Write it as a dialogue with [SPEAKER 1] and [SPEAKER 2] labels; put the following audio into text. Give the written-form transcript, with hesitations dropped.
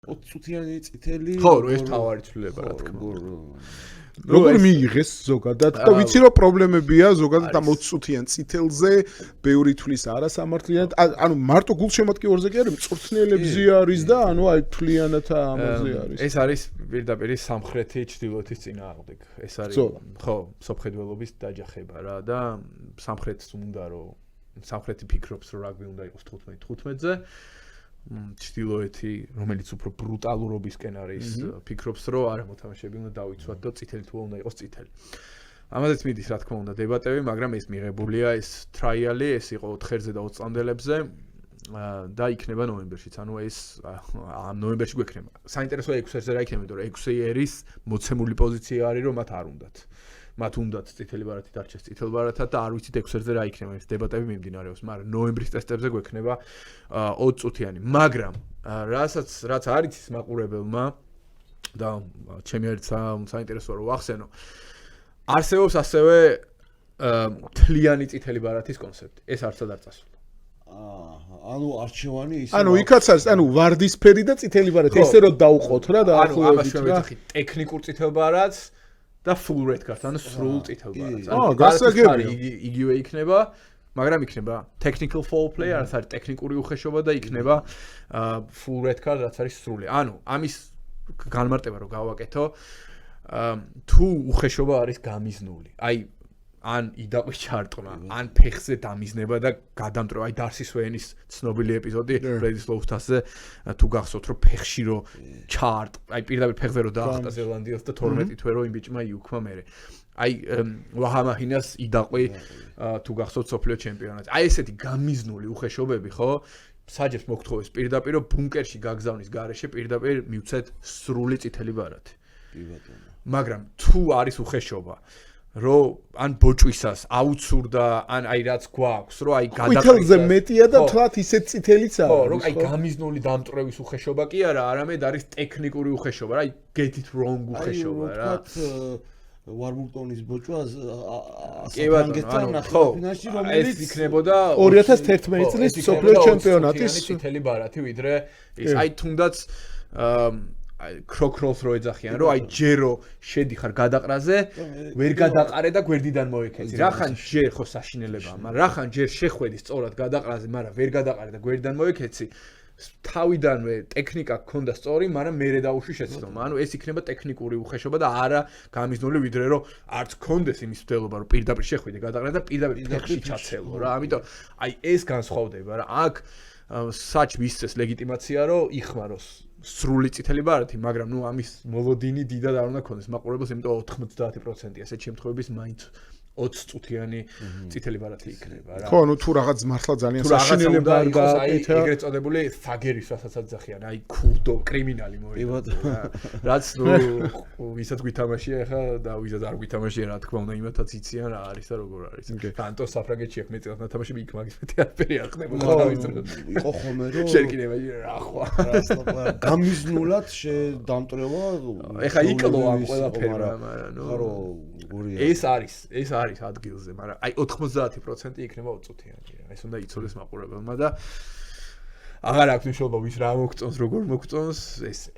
[SPEAKER 1] 20-წუთიანი წითელი
[SPEAKER 2] ხო, ეს თავარი ცვლილება რა თქმა უნდა.
[SPEAKER 3] როგორ მიიღეს ზოგადად და ვიცი რომ პრობლემებია ზოგადად ამ 20-წუთიან წითელზე ბევრი თვლის არასამართლიანად ანუ მარტო გულშემატკივარზე კი არის მწვრთნელებზე არის და ანუ აი თვლიანად ამაზე არის
[SPEAKER 2] ეს არის პირდაპირ სამხრეთი ჩრდილოეთის წინააღმდეგ ეს არის ხო სოფხედველობის დაჯახება რა და სამხრეთს უნდა რომ სამხრეთი ფიქრობს რომ რაგბი უნდა იყოს 15-15-ზე ჩრდილოეთი რომელიც უფრო ბრუტალურობისკენ არის ფიქრობს რომ არა მოთამაშეები უნდა დავიცვათ და წითელი თუ უნდა იყოს წითელი. ამაზეც მიდის რა თქმა უნდა დებატები, მაგრამ ეს მიღებულია ეს ტრაიალი, ეს იყო 4 ღერზე და 20 წამდელებზე და იქნება ნოემბერშიც. ანუ ეს ამ ნოემბერში გვექნება. საინტერესოა 6 ღერზე რა იქნება, იმიტომ რომ 6 ერის მოცემული პოზიცია არის რომ მათ არ უნდათ. მათ უნდათ წითელი ბარათი დარჩეს წითელ ბარათად და არ ვიცით 6 ღერზე რა იქნება. ეს დებატები მიმდინარეობს, მაგრამ ნოემბრის ტესტებზე გვექნება 20 წუთიანი. მაგრამ რაც არ იცის მაყურებელმა და ჩემი ერთ საინტერესოა რომ ვახსენო. არსებობს ასევე თლიანი წითელი ბარათის კონცეფტი. ეს არცად არ წასულა.
[SPEAKER 1] ანუ არჩევანი ის
[SPEAKER 3] ანუ იქაც არის ანუ ვარდისფერი და წითელი ბარათი ესე რომ დავუყოთ რა და
[SPEAKER 2] ანუ ამას შევეძახით ტექნიკურ წითელ ბარათს და full red card, ანუ სრულ წითელ ბარათს.
[SPEAKER 3] გასაგებია.
[SPEAKER 2] იგივე იქნება, მაგრამ იქნება technical foul play, რაც არის ტექნიკური უხეშობა და იქნება full red card, რაც არის სრული. ანუ ამის განმარტება რომ გავაკეთო, თუ უხეშობა არის გამიზნული. აი ან იდაყვის ჩარტყმა, ან ფეხზე დამიზნება და გადამტრევა. აი დარსის ვენის ცნობილი ეპიზოდი პრედისლოუსთასზე თუ გახსოვთ რომ ფეხში რო აი პირდაპირ ფეხზე რო დაახტა ზელანდიელს და 12 თვე რო იმ ბიჭმა იუქმა მერე. აი ვაჰამაჰინას იდაყვი თუ გახსოვთ სოფლიო ჩემპიონატი. აი ესეთი გამიზნული უხეშობები ხო? საჯებს მოგთხოვეს პირდაპირ რომ ბუნკერში გაგზავნის გარეშე პირდაპირ მივცეთ სრული წითელი ბარათი. მაგრამ თუ არის უხეშობა რომ ან ბოჭვისას აუცურდა ან აი რაც გვაქვს რომ აი
[SPEAKER 3] გადაყრილზე მეტია და თვათ ისეთ წითელიც არის
[SPEAKER 2] ხო რომ აი გამიზნული დამტრევის უხეშობა კი არა არამედ არის ტექნიკური უხეშობა რა აი get it wrong უხეშობა რა
[SPEAKER 1] ვარბურტონის ბოჭვას
[SPEAKER 2] კი ბატონო ხო რომელიც იქნებოდა
[SPEAKER 3] 2011 წლის სოფლიო ჩემპიონატის
[SPEAKER 2] წითელი ბარათი ვიდრე ის აი თუნდაც ქროკროლს რო ეძახიან რომ აი ჯერო შედიხარ გადაყრაზე ვერ გადაყარე და გვერდიდან მოიქეცი რახან ჯერ ხო საშინელებაა მაგრამ რახან ჯერ შეხვედი სწორად გადაყრაზე მაგრამ ვერ გადაყარე და გვერდიდან მოიქეცი თავიდანვე ტექნიკა გქონდა სწორი მაგრამ მერე დაუშვი შეცდომა ანუ ეს იქნება ტექნიკური უხეშობა და არა გამიზნული ვიდრე რომ არც გქონდეს იმის მცდელობა რომ პირდაპირ შეხვიდე გადაყრაზე და პირდაპირ ფეხში ჩაცელო რა ამიტომ აი ეს განსხვავდება რა აქ საჭ მისცეს ლეგიტიმაცია რომ იხმაროს სრული წითელი ბარათი, მაგრამ ნუ ამის მოლოდინი დიდად არ უნდა ქონდეს მაყურებელს, იმიტომ 90% ასეთ შემთხვევების მაინც 20 წუთიანი წითელი ბარათი იქნება რა.
[SPEAKER 3] ხო, ნუ თუ რაღაც მართლა ძალიან საშინელება არ გააკეთა.
[SPEAKER 2] ეგრეთ წოდებული ფაგერის რასაც აძახიან, აი ქურდო კრიმინალი მოიყვება. რაც ნუ ვისაც გვითამაშია ახლა და ვისაც არ გვითამაშია, რა თქმა უნდა, იმათაც იციან რა არის და როგორ არის. კანტო საფრანგეთში ახ მეწილად ნათამაშები იქ მაგის მეტი არაფერი არ ხდებოდა.
[SPEAKER 1] იყო ხოლმე რომ
[SPEAKER 2] შერკინება რა ხო.
[SPEAKER 1] გამიზნულად დამტრევა.
[SPEAKER 2] ეხლა იკლო ამ ყველაფერმა, მაგრამ ნუ ეს არის ადგილზე, მაგრამ აი 90% იქნება 20 წუთიანი. ეს უნდა იცოდეს მაყურებელმა და აღარ აქვს მნიშვნელობა ვის რა მოგწონს, როგორ მოგწონს, ესე.